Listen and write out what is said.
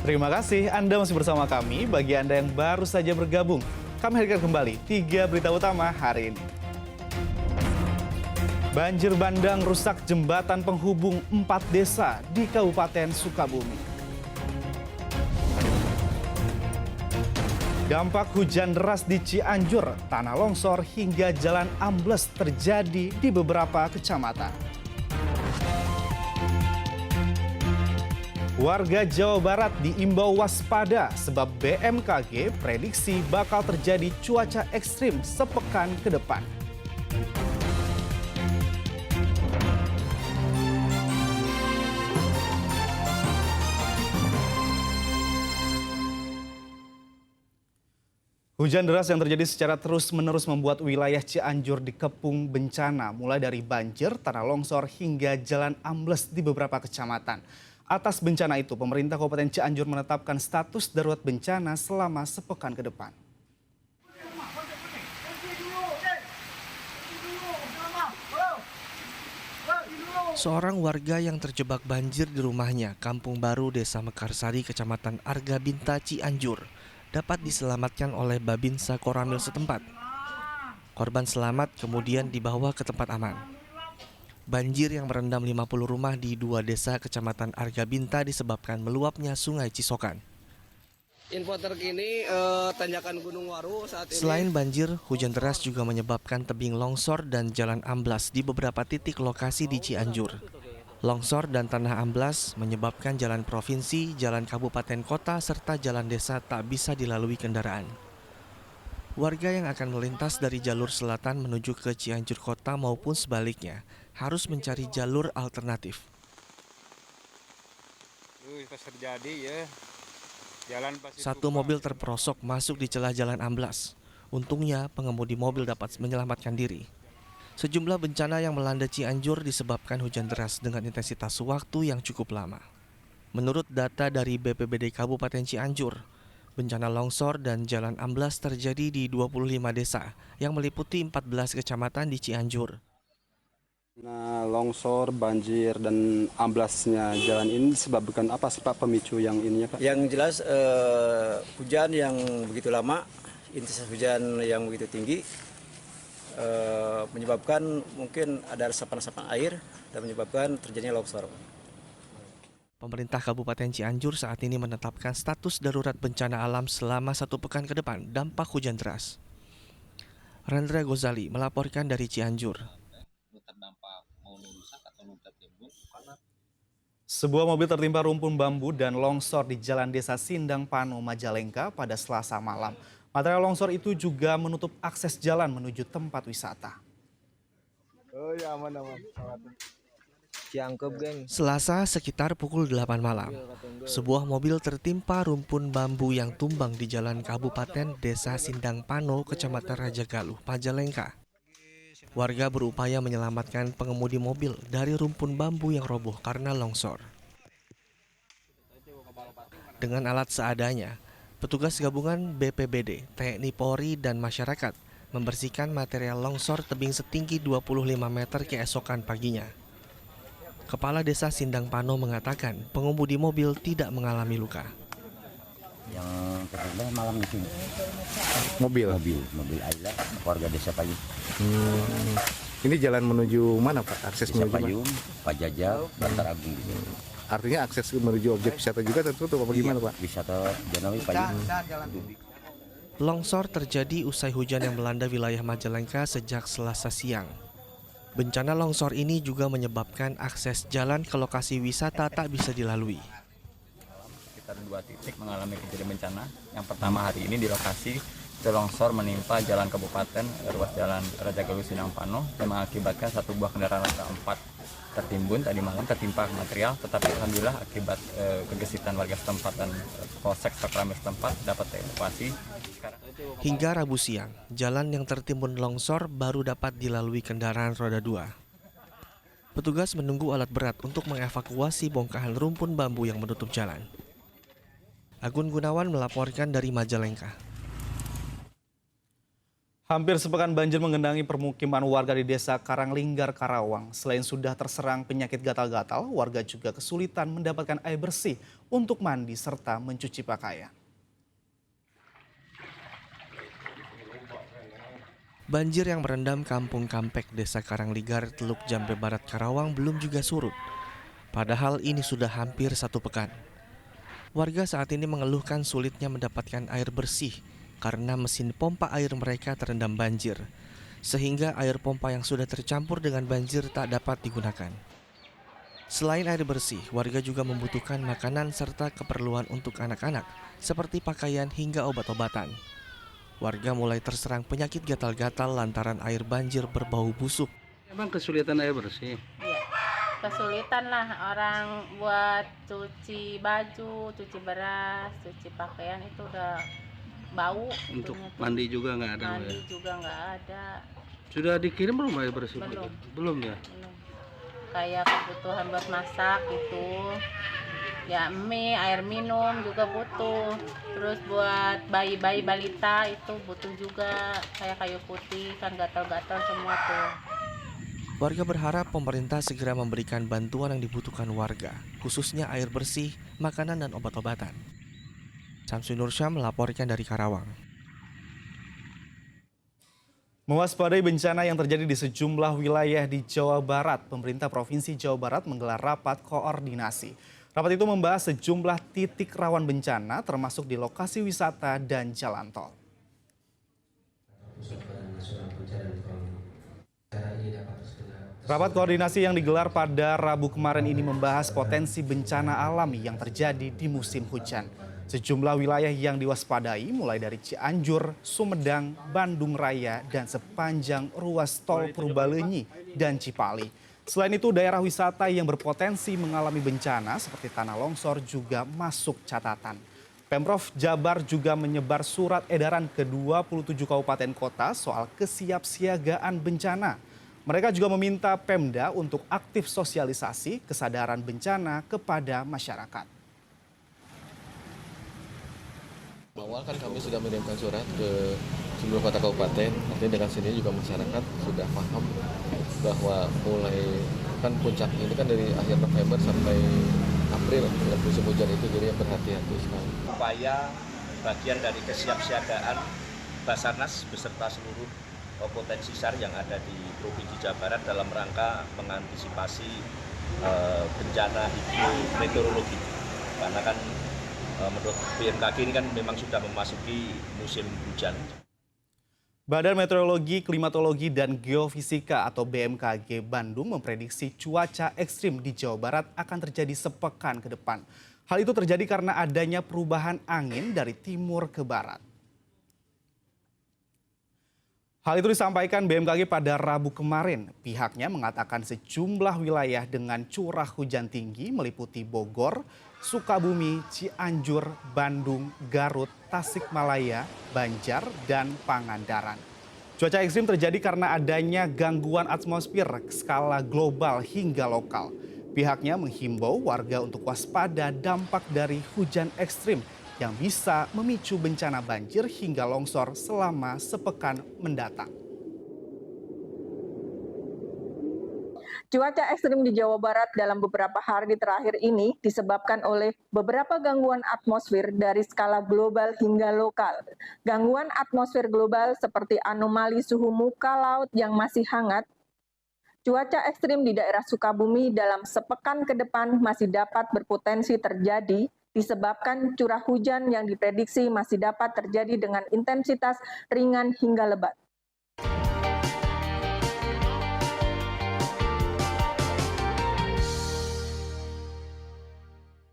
Terima kasih Anda masih bersama kami. Bagi Anda yang baru saja bergabung, kami hadirkan kembali 3 berita utama hari ini. Banjir bandang rusak jembatan penghubung 4 desa di Kabupaten Sukabumi. Dampak hujan deras di Cianjur, tanah longsor hingga jalan ambles terjadi di beberapa kecamatan. Warga Jawa Barat diimbau waspada sebab BMKG prediksi bakal terjadi cuaca ekstrim sepekan ke depan. Hujan deras yang terjadi secara terus-menerus membuat wilayah Cianjur dikepung bencana, mulai dari banjir, tanah longsor, hingga jalan ambles di beberapa kecamatan. Atas bencana itu, pemerintah Kabupaten Cianjur menetapkan status darurat bencana selama sepekan ke depan. Seorang warga yang terjebak banjir di rumahnya, Kampung Baru, Desa Mekarsari, Kecamatan Argabinta, Cianjur, dapat diselamatkan oleh Babinsa Koramil setempat. Korban selamat kemudian dibawa ke tempat aman. Banjir yang merendam 50 rumah di 2 desa Kecamatan Argabinta disebabkan meluapnya Sungai Cisokan. Info terkini tanjakan Gunung Waru saat ini. Selain banjir, hujan deras juga menyebabkan tebing longsor dan jalan amblas di beberapa titik lokasi di Cianjur. Longsor dan tanah amblas menyebabkan jalan provinsi, jalan kabupaten kota, serta jalan desa tak bisa dilalui kendaraan. Warga yang akan melintas dari jalur selatan menuju ke Cianjur kota maupun sebaliknya harus mencari jalur alternatif. Satu mobil terperosok masuk di celah jalan amblas. Untungnya pengemudi mobil dapat menyelamatkan diri. Sejumlah bencana yang melanda Cianjur disebabkan hujan deras dengan intensitas waktu yang cukup lama. Menurut data dari BPBD Kabupaten Cianjur, bencana longsor dan jalan amblas terjadi di 25 desa yang meliputi 14 kecamatan di Cianjur. Nah, longsor, banjir, dan amblasnya jalan ini disebabkan apa sih Pak pemicu yang ininya Pak? Yang jelas hujan yang begitu lama, intensitas hujan yang begitu tinggi, menyebabkan mungkin ada resapan-resapan air dan menyebabkan terjadinya longsor. Pemerintah Kabupaten Cianjur saat ini menetapkan status darurat bencana alam selama 1 pekan ke depan dampak hujan deras. Rendra Gozali melaporkan dari Cianjur. Sebuah mobil tertimpa rumpun bambu dan longsor di Jalan Desa Sindang Pano, Majalengka pada Selasa malam. Material longsor itu juga menutup akses jalan menuju tempat wisata. Selasa sekitar pukul 8 malam, sebuah mobil tertimpa rumpun bambu yang tumbang di Jalan Kabupaten Desa Sindang Pano, Kecamatan Rajagaluh, Majalengka. Warga berupaya menyelamatkan pengemudi mobil dari rumpun bambu yang roboh karena longsor. Dengan alat seadanya, petugas gabungan BPBD, TNI Polri, dan masyarakat membersihkan material longsor tebing setinggi 25 meter keesokan paginya. Kepala Desa Sindang Pano mengatakan pengemudi mobil tidak mengalami luka. Yang tertimpa malam itu Mobil Ayla, warga Desa Payung. Ini jalan menuju mana Pak? Akses Desa menuju mana? Payung, Pak Jajal, Bantar Agung. Artinya akses menuju objek wisata juga tertutup apa gimana Pak? Wisata Janawi Payung. Longsor terjadi usai hujan yang melanda wilayah Majalengka sejak Selasa siang. Bencana longsor ini juga menyebabkan akses jalan ke lokasi wisata tak bisa dilalui. Sekitar 2 titik mengalami kejadian bencana. Yang pertama hari ini di lokasi itu longsor menimpa jalan kabupaten, ruas jalan Rajagaluh Sindang Pano, yang mengakibatkan satu buah kendaraan roda 4 tertimbun tadi malam, tertimpa material, tetapi alhamdulillah akibat kegesitan warga setempat dan Polsek Sakramil setempat dapat dievakuasi. Hingga Rabu siang, jalan yang tertimbun longsor baru dapat dilalui kendaraan roda 2. Petugas menunggu alat berat untuk mengevakuasi bongkahan rumpun bambu yang menutup jalan. Agun Gunawan melaporkan dari Majalengka. Hampir sepekan banjir menggenangi permukiman warga di Desa Karanglinggar, Karawang. Selain sudah terserang penyakit gatal-gatal, warga juga kesulitan mendapatkan air bersih untuk mandi serta mencuci pakaian. Banjir yang merendam Kampung Kampek, Desa Karangligar, Teluk Jambe Barat, Karawang belum juga surut. Padahal ini sudah hampir 1 pekan. Warga saat ini mengeluhkan sulitnya mendapatkan air bersih karena mesin pompa air mereka terendam banjir, sehingga air pompa yang sudah tercampur dengan banjir tak dapat digunakan. Selain air bersih, warga juga membutuhkan makanan serta keperluan untuk anak-anak, seperti pakaian hingga obat-obatan. Warga mulai terserang penyakit gatal-gatal lantaran air banjir berbau busuk. Emang kesulitan air bersih? Iya, kesulitan lah orang buat cuci baju, cuci beras, cuci pakaian itu udah bau. Untuk mandi juga nggak ada? Mandi juga nggak ada. Sudah dikirim belum air bersih? Belum. Belum ya? Belum. Kayak kebutuhan buat masak gitu. Ya mie, air minum juga butuh. Terus buat bayi-bayi balita itu butuh juga, kayak kayu putih kan gatal-gatal semua tuh. Warga berharap pemerintah segera memberikan bantuan yang dibutuhkan warga, khususnya air bersih, makanan dan obat-obatan. Samsun Nursyah melaporkan dari Karawang. Mewaspadai bencana yang terjadi di sejumlah wilayah di Jawa Barat, pemerintah Provinsi Jawa Barat menggelar rapat koordinasi. Rapat itu membahas sejumlah titik rawan bencana termasuk di lokasi wisata dan jalan tol. Rapat koordinasi yang digelar pada Rabu kemarin ini membahas potensi bencana alami yang terjadi di musim hujan. Sejumlah wilayah yang diwaspadai mulai dari Cianjur, Sumedang, Bandung Raya, dan sepanjang ruas tol Purbalenyi dan Cipali. Selain itu, daerah wisata yang berpotensi mengalami bencana seperti tanah longsor juga masuk catatan. Pemprov Jabar juga menyebar surat edaran ke 27 kabupaten kota soal kesiapsiagaan bencana. Mereka juga meminta Pemda untuk aktif sosialisasi kesadaran bencana kepada masyarakat. Awal kan kami sudah mengirimkan surat ke seluruh kota kabupaten, artinya dengan sini juga masyarakat sudah paham bahwa mulai kan puncak ini kan dari akhir November sampai April dengan musim hujan itu, jadi berhati-hati sekali. Upaya bagian dari kesiapsiagaan Basarnas beserta seluruh potensi SAR yang ada di Provinsi Jawa Barat dalam rangka mengantisipasi bencana hidrometeorologi, karena kan menurut BMKG ini kan memang sudah memasuki musim hujan. Badan Meteorologi, Klimatologi, dan Geofisika atau BMKG Bandung memprediksi cuaca ekstrim di Jawa Barat akan terjadi sepekan ke depan. Hal itu terjadi karena adanya perubahan angin dari timur ke barat. Hal itu disampaikan BMKG pada Rabu kemarin. Pihaknya mengatakan sejumlah wilayah dengan curah hujan tinggi meliputi Bogor, Sukabumi, Cianjur, Bandung, Garut, Tasikmalaya, Banjar, dan Pangandaran. Cuaca ekstrim terjadi karena adanya gangguan atmosfer skala global hingga lokal. Pihaknya menghimbau warga untuk waspada dampak dari hujan ekstrim yang bisa memicu bencana banjir hingga longsor selama sepekan mendatang. Cuaca ekstrim di Jawa Barat dalam beberapa hari terakhir ini disebabkan oleh beberapa gangguan atmosfer dari skala global hingga lokal. Gangguan atmosfer global seperti anomali suhu muka laut yang masih hangat. Cuaca ekstrim di daerah Sukabumi dalam sepekan ke depan masih dapat berpotensi terjadi disebabkan curah hujan yang diprediksi masih dapat terjadi dengan intensitas ringan hingga lebat.